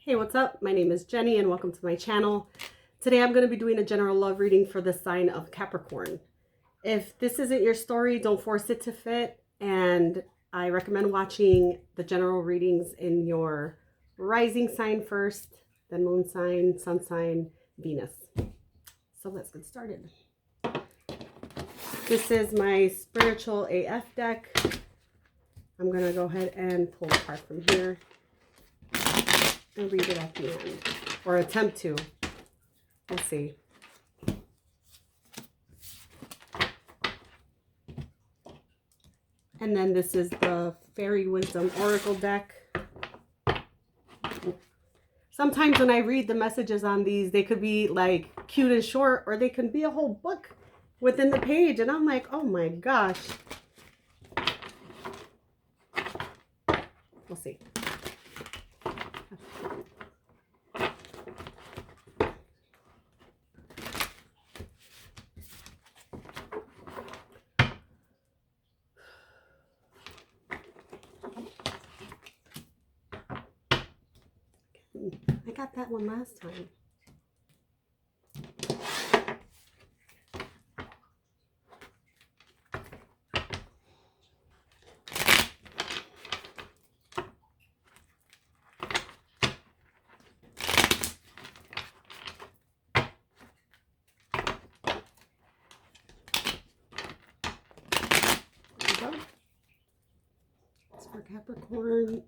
Hey, what's up? My name is Jenny and welcome to my channel. Today I'm going to be doing a general love reading for the sign of Capricorn. If this isn't your story, don't force it to fit, and I recommend watching the general readings in your rising sign first, then moon sign, sun sign, Venus. So let's get started. This is my spiritual AF deck. I'm going to go ahead and pull a card from here and read it at the end, or attempt to. We'll see. And then this is the Fairy Wisdom Oracle deck. Sometimes when I read the messages on these, they could be like cute and short, or they can be a whole book within the page. And I'm like, oh my gosh. We'll see. I got that one last time. There we go. It's for Capricorn.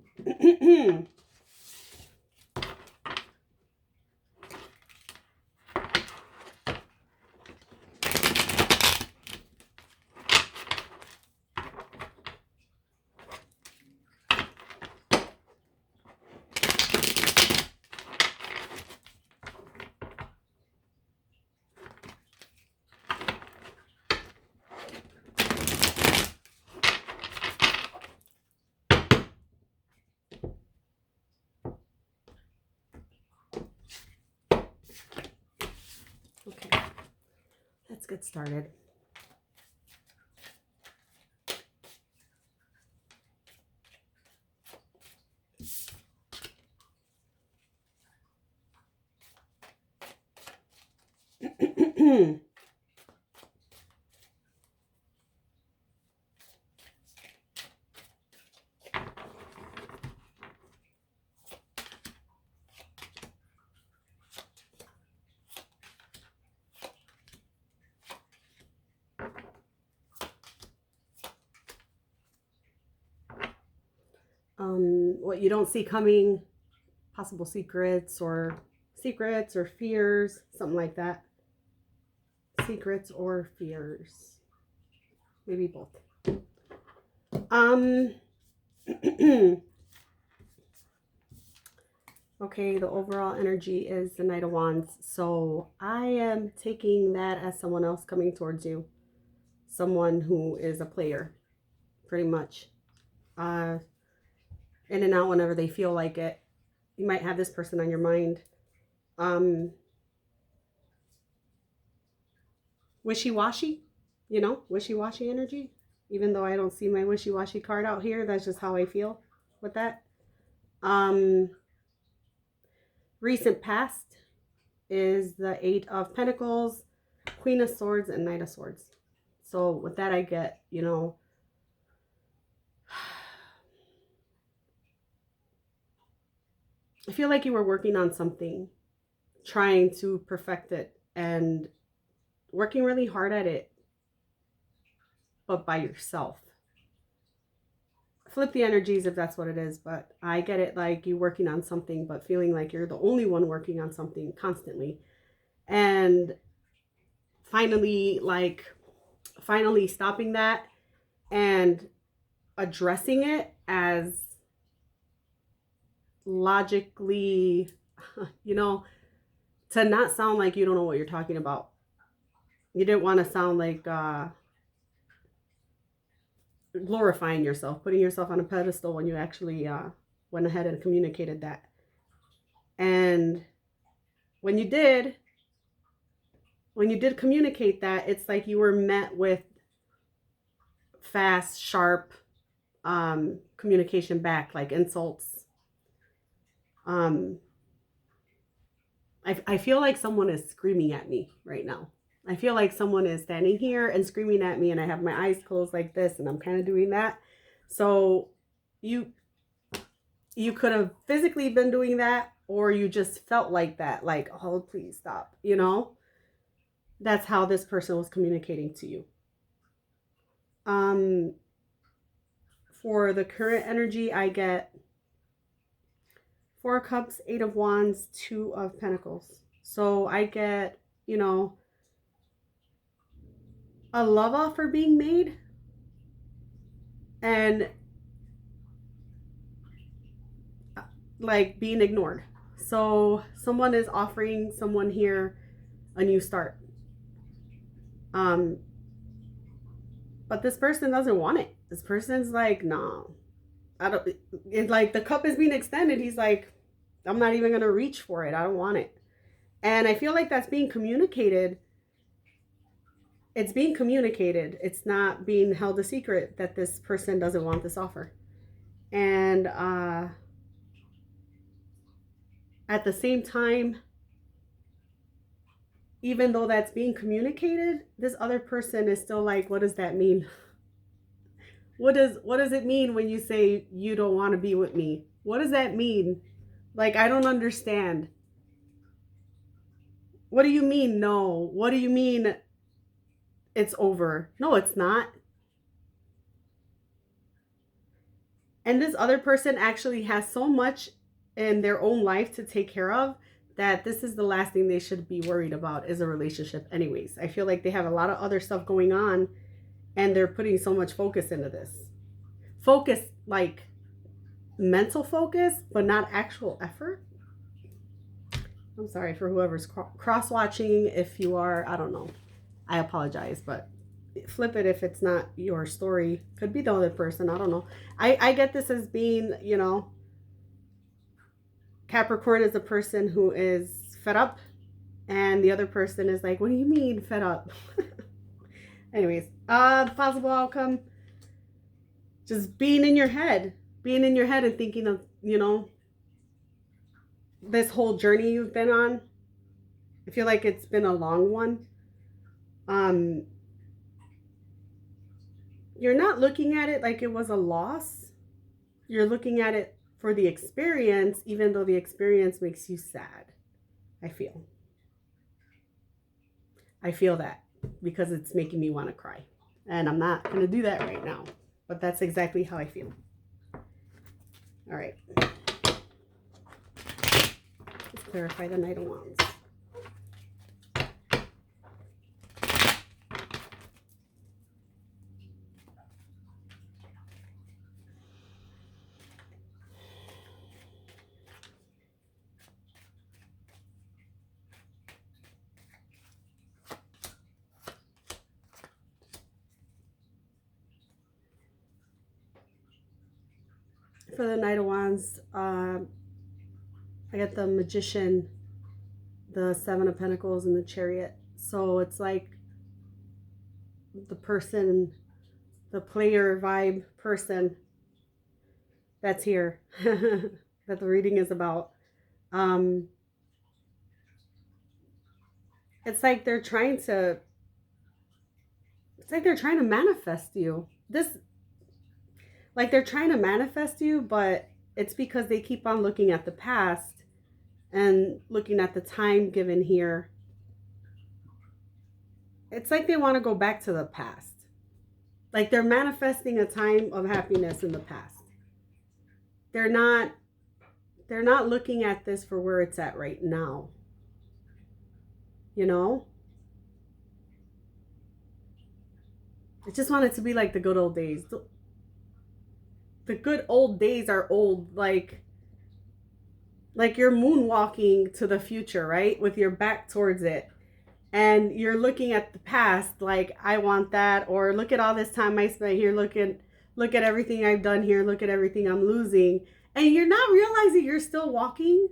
Okay, let's get started. What you don't see coming, possible secrets or fears, something like that. Secrets or fears, maybe both. Okay, the overall energy is the Knight of Wands, so I am taking that as someone else coming towards you, someone who is a player, pretty much, in and out whenever they feel like it. You might have this person on your mind. Wishy-washy, wishy-washy energy. Even though I don't see my wishy-washy card out here, that's just how I feel with that. Recent past is the Eight of Pentacles, Queen of Swords, and Knight of Swords. So with that, I get, I feel like you were working on something, trying to perfect it, and working really hard at it, but by yourself. Flip the energies if that's what it is, but I get it like you working on something, but feeling like you're the only one working on something constantly. And finally stopping that and addressing it as logically, to not sound like you don't know what you're talking about. You didn't want to sound like glorifying yourself, putting yourself on a pedestal when you actually went ahead and communicated that. And when you did communicate that, it's like you were met with fast, sharp communication back, like insults, I feel like someone is screaming at me right now. I feel like someone is standing here and screaming at me, and I have my eyes closed like this, and I'm kind of doing that. So you could have physically been doing that, or you just felt like that, like, oh, please stop, you know? That's how this person was communicating to you. For the current energy, I get 4 cups, 8 of wands, 2 of pentacles. So I get, you know, a love offer being made, and like being ignored. So someone is offering someone here a new start. But this person doesn't want it. This person's like, no, I don't. It's like the cup is being extended. He's like, I'm not even gonna reach for it. I don't want it. And I feel like that's being communicated. It's being communicated. It's not being held a secret that this person doesn't want this offer. And at the same time, even though that's being communicated, this other person is still like, what does that mean? What does it mean when you say you don't want to be with me? What does that mean? Like, I don't understand. What do you mean no? What do you mean it's over? No, it's not. And this other person actually has so much in their own life to take care of that this is the last thing they should be worried about is a relationship anyways. I feel like they have a lot of other stuff going on, and they're putting so much focus into this. Focus, like mental focus, but not actual effort. I'm sorry for whoever's cross-watching. If you are, I don't know. I apologize, but flip it if it's not your story. Could be the other person. I don't know. I get this as being, you know, Capricorn is a person who is fed up, and the other person is like, what do you mean fed up? Anyways, the possible outcome, just being in your head and thinking of, you know, this whole journey you've been on. I feel like it's been a long one. You're not looking at it like it was a loss. You're looking at it for the experience, even though the experience makes you sad. I feel that because it's making me want to cry. And I'm not going to do that right now. But that's exactly how I feel. All right. Let's clarify the Knight of Wands. For the Knight of Wands, I got the Magician, the Seven of Pentacles, and the Chariot. So it's like the person, the player vibe person that's here that the reading is about. It's like they're trying to manifest you. Like they're trying to manifest you, but it's because they keep on looking at the past and looking at the time given here. It's like they want to go back to the past. Like they're manifesting a time of happiness in the past. They're not looking at this for where it's at right now. You know? I just want it to be like the good old days. The good old days are old, like you're moonwalking to the future, right? With your back towards it. And you're looking at the past like, I want that, or look at all this time I spent here, look at everything I've done here, look at everything I'm losing. And you're not realizing you're still walking.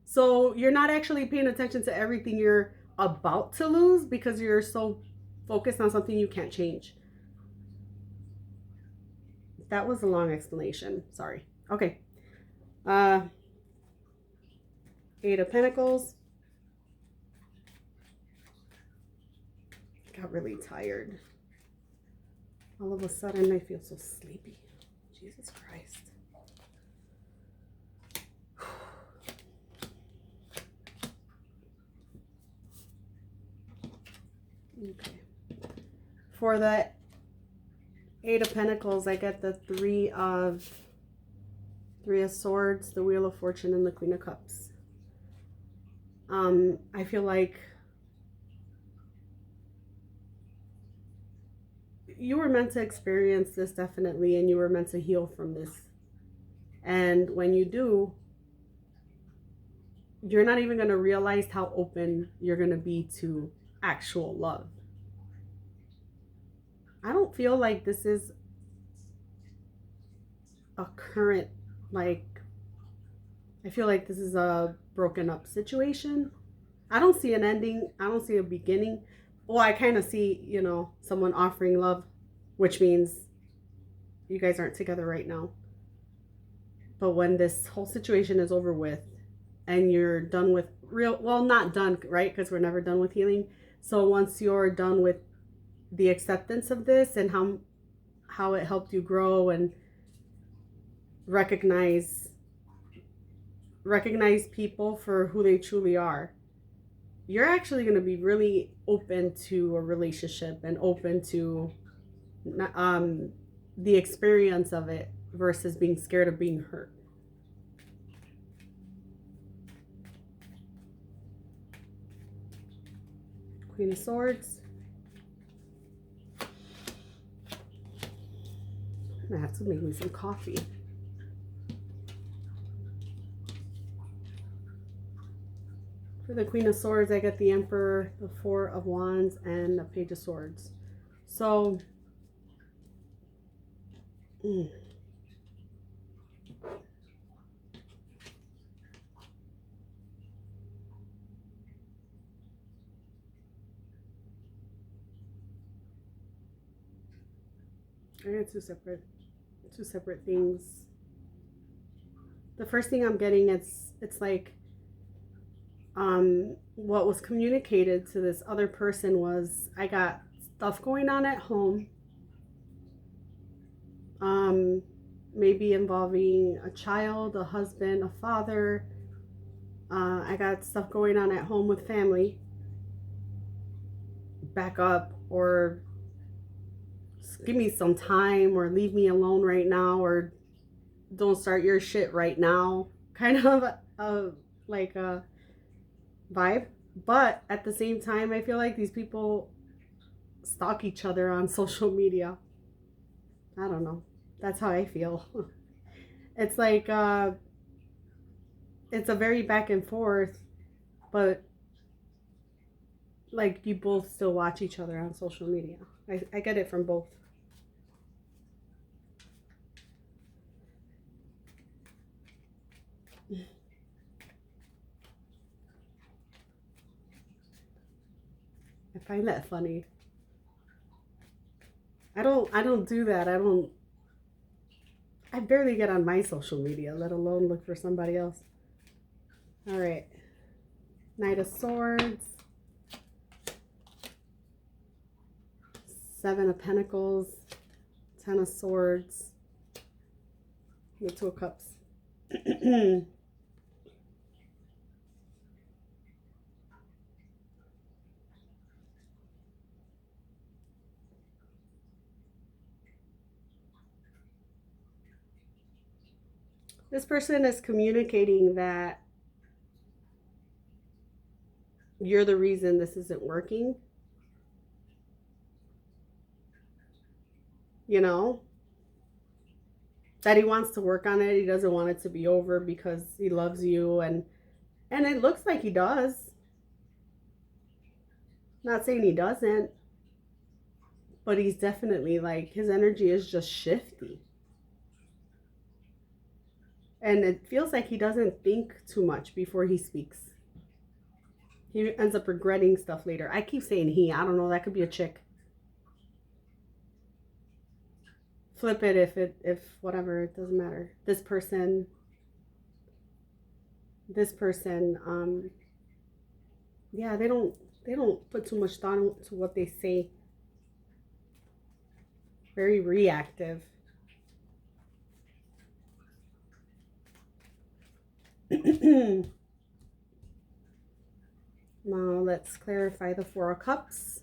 So you're not actually paying attention to everything you're about to lose because you're so focused on something you can't change. That was a long explanation. Sorry. Okay. 8 of Pentacles. got really tired. All of a sudden, I feel so sleepy. Jesus Christ. Okay. For the Eight of Pentacles, I get the Three of Swords, the Wheel of Fortune, and the Queen of Cups. I feel like you were meant to experience this, definitely, and you were meant to heal from this. And when you do, you're not even going to realize how open you're going to be to actual love. I don't feel like this is a current, like, I feel like this is a broken up situation. I don't see an ending. I don't see a beginning. Well, I kind of see, you know, someone offering love, which means you guys aren't together right now. But when this whole situation is over with and you're done with well, not done, right? Because we're never done with healing. So once you're done with the acceptance of this and how it helped you grow and recognize people for who they truly are, you're actually going to be really open to a relationship and open to the experience of it versus being scared of being hurt. Queen of Swords. I have to make me some coffee. For the Queen of Swords, I get the Emperor, the Four of Wands, and the Page of Swords. So, I got two separate things. The first thing I'm getting, it's like what was communicated to this other person was, I got stuff going on at home, maybe involving a child, a husband, a father. I got stuff going on at home with family. Back up, or give me some time, or leave me alone right now, or don't start your shit right now, kind of like a vibe. But at the same time, I feel like these people stalk each other on social media. I don't know, that's how I feel. It's like it's a very back and forth, but like you both still watch each other on social media. I get it from both. I find that funny. I don't do that. I barely get on my social media, let alone look for somebody else. All right. Knight of Swords. Seven of Pentacles. Ten of Swords. The Two of Cups. This person is communicating that you're the reason this isn't working. You know? That he wants to work on it. He doesn't want it to be over because he loves you, and it looks like he does. Not saying he doesn't, but he's definitely, like, his energy is just shifty. And it feels like he doesn't think too much before he speaks. He ends up regretting stuff later. I keep saying he. I don't know. That could be a chick. Flip it if whatever. It doesn't matter. This person Yeah, they don't put too much thought into what they say. Very reactive. Now let's clarify the Four of Cups.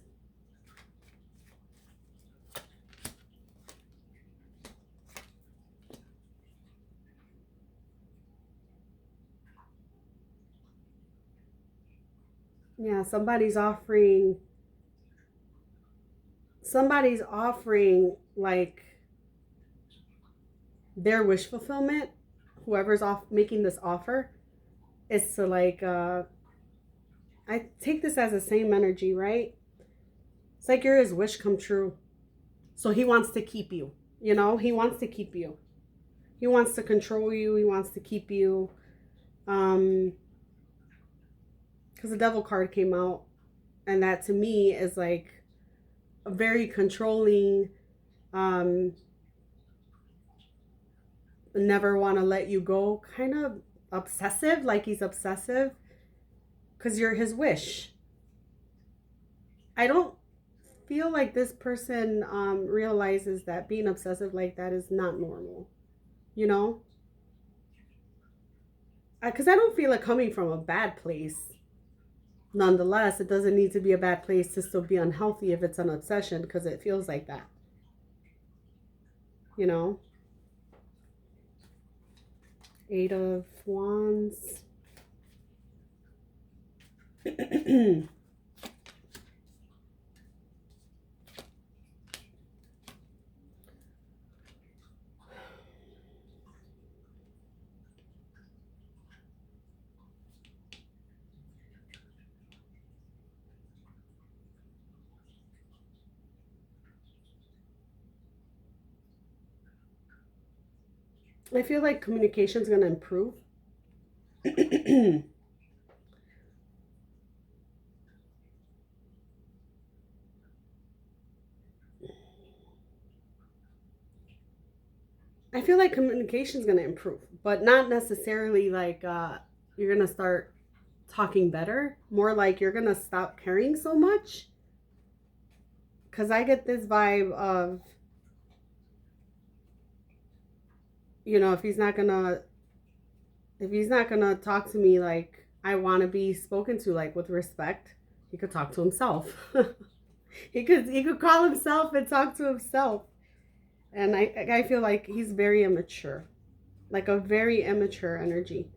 Yeah, somebody's offering like their wish fulfillment. Whoever's off making this offer is to like I take this as the same energy, right? It's like you're his wish come true. So he wants to keep you. You know, he wants to keep you. He wants to control you. He wants to keep you. Um, because the devil card came out, and that to me is like a very controlling, um, never want to let you go, kind of obsessive, like he's obsessive because you're his wish. I don't feel like this person realizes that being obsessive like that is not normal, you know? Because I don't feel it coming from a bad place. Nonetheless, it doesn't need to be a bad place to still be unhealthy if it's an obsession, because it feels like that, you know? Eight of Wands. I feel like communication is going to improve. I feel like communication is going to improve, but not necessarily like you're going to start talking better. More like you're going to stop caring so much. Because I get this vibe of, you know, if he's not gonna talk to me like I want to be spoken to, like with respect, he could talk to himself. He could call himself and talk to himself. And I feel like he's very immature, like a very immature energy,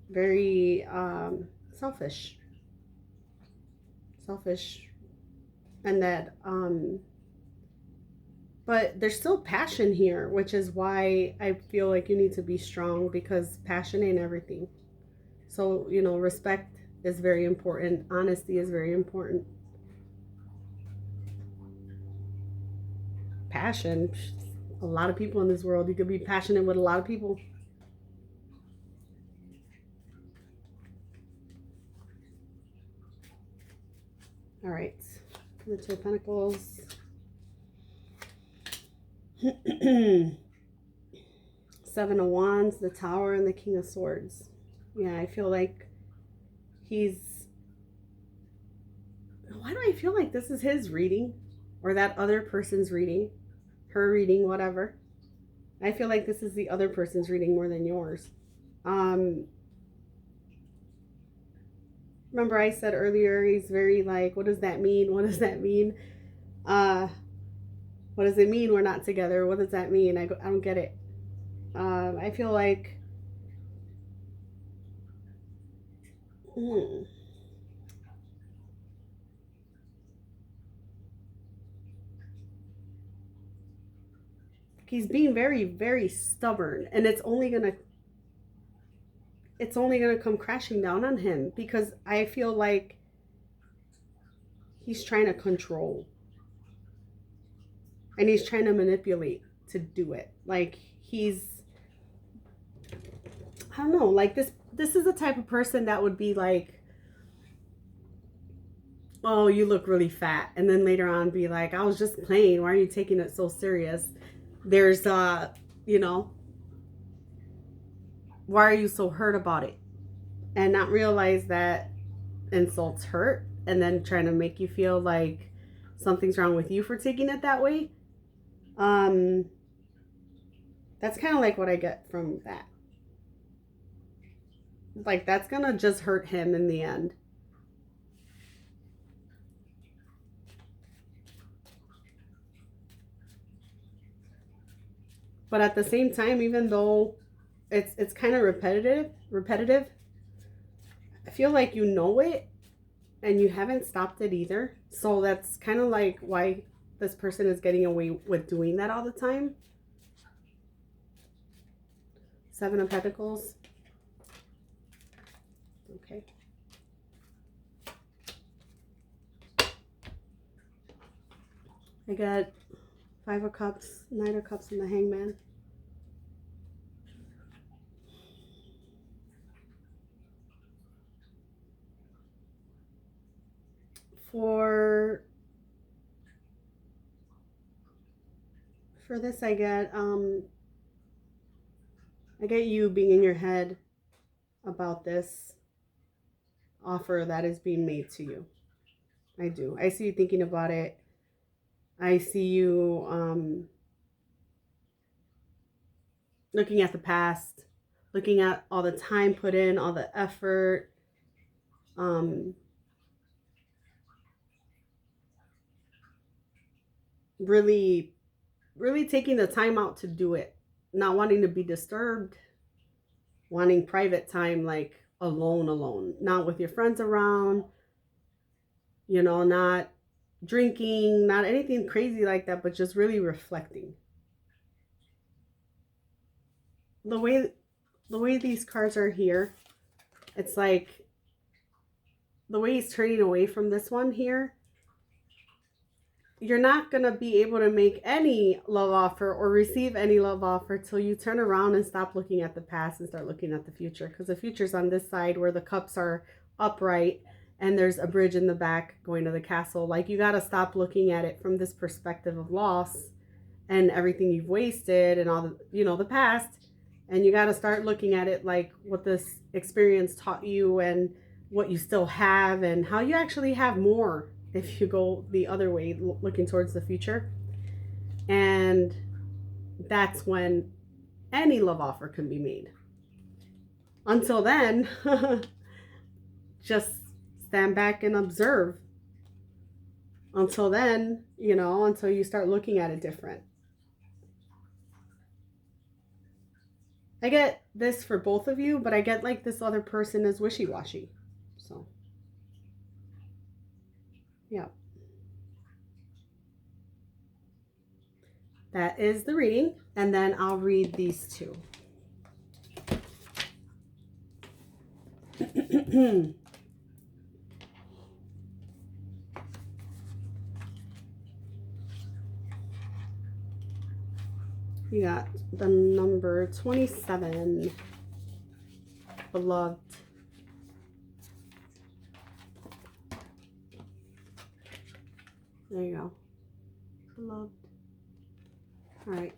very selfish, selfish, and that but there's still passion here, which is why I feel like you need to be strong, because passion ain't everything. So, you know, respect is very important. Honesty is very important. Passion. A lot of people in this world. You could be passionate with a lot of people. All right. The Two of Pentacles. Seven of Wands, the Tower, and the King of Swords. Yeah, I feel like he's... Why do I feel like this is his reading? Or that other person's reading? Her reading, whatever. I feel like this is the other person's reading more than yours. Remember I said earlier, he's very like, what does that mean? What does that mean? Uh, what does it mean we're not together? What does that mean? I don't get it. I feel like he's being very, very stubborn, and it's only gonna come crashing down on him, because I feel like he's trying to control and he's trying to manipulate to do it. Like I don't know, like this is the type of person that would be like, oh, you look really fat, and then later on be like, I was just playing, why are you taking it so serious? There's you know, why are you so hurt about it? And not realize that insults hurt, and then trying to make you feel like something's wrong with you for taking it that way. That's kind of like what I get from that. Like, that's gonna just hurt him in the end. But at the same time, even though it's kind of repetitive, I feel like you know it and you haven't stopped it either. So that's kind of like why this person is getting away with doing that all the time. Seven of Pentacles. Okay. I got Five of Cups, Knight of Cups, and the Hangman. For this, I get you being in your head about this offer that is being made to you. I do. I see you thinking about it. I see you looking at the past, looking at all the time put in, all the effort. Really, really taking the time out to do it. Not wanting to be disturbed. Wanting private time, like alone. Not with your friends around. You know, not drinking, not anything crazy like that, but just really reflecting. The way these cards are here, it's like the way he's turning away from this one here, you're not going to be able to make any love offer or receive any love offer till you turn around and stop looking at the past and start looking at the future, because the future's on this side where the cups are upright and there's a bridge in the back going to the castle. Like, you got to stop looking at it from this perspective of loss and everything you've wasted and all the, you know, the past. And you got to start looking at it like what this experience taught you and what you still have and how you actually have more if you go the other way, looking towards the future. And that's when any love offer can be made. Until then, just stand back and observe. Until then, you know, until you start looking at it different. I get this for both of you, but I get like this other person is wishy-washy. So, yeah. That is the reading. And then I'll read these two. You got the number 27, beloved. There you go, beloved. All right.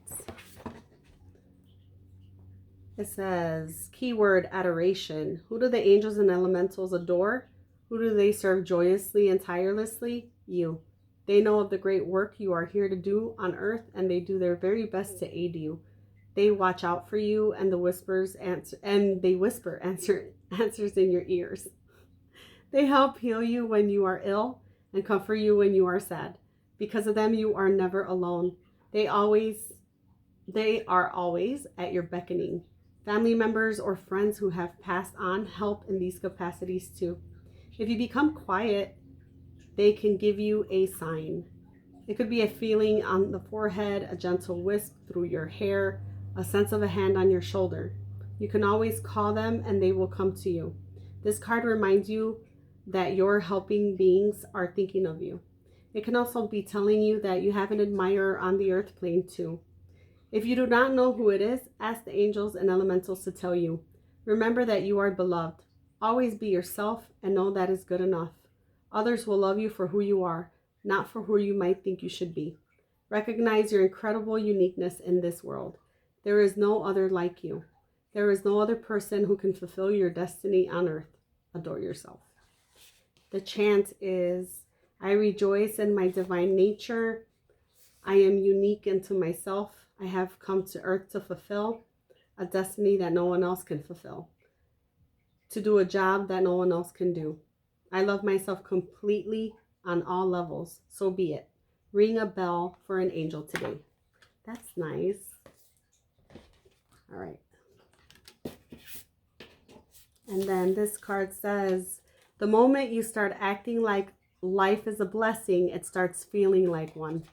It says, keyword adoration. Who do the angels and elementals adore? Who do they serve joyously and tirelessly? You. They know of the great work you are here to do on earth, and they do their very best to aid you. They watch out for you, and they whisper answers in your ears. They help heal you when you are ill and comfort you when you are sad. Because of them, you are never alone. They are always at your beckoning. Family members or friends who have passed on help in these capacities too. If you become quiet, they can give you a sign. It could be a feeling on the forehead, a gentle wisp through your hair, a sense of a hand on your shoulder. You can always call them and they will come to you. This card reminds you that your helping beings are thinking of you. It can also be telling you that you have an admirer on the earth plane too. If you do not know who it is, ask the angels and elementals to tell you. Remember that you are beloved. Always be yourself and know that is good enough. Others will love you for who you are, not for who you might think you should be. Recognize your incredible uniqueness in this world. There is no other like you. There is no other person who can fulfill your destiny on earth. Adore yourself. The chant is, I rejoice in my divine nature. I am unique into myself. I have come to earth to fulfill a destiny that no one else can fulfill, to do a job that no one else can do. I love myself completely on all levels. So be it. Ring a bell for an angel today. That's nice. All right. And then this card says, the moment you start acting like life is a blessing, it starts feeling like one.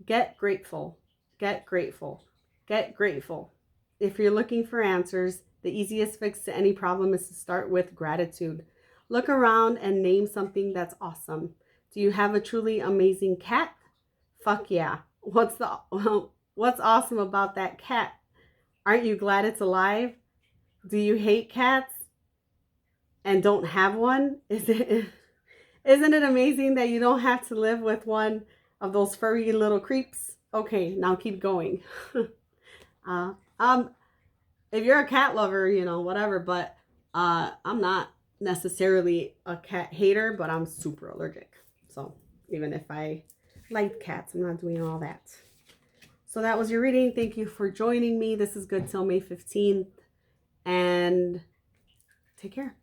Get grateful. Get grateful. Get grateful. If you're looking for answers, the easiest fix to any problem is to start with gratitude. Look around and name something that's awesome. Do you have a truly amazing cat? Fuck yeah. What's awesome about that cat? Aren't you glad it's alive? Do you hate cats and don't have one? Isn't it amazing that you don't have to live with one of those furry little creeps? Okay, now keep going. If you're a cat lover, you know, whatever, but I'm not necessarily a cat hater, but I'm super allergic. So even if I like cats, I'm not doing all that. So that was your reading. Thank you for joining me. This is good till May 15th. And take care.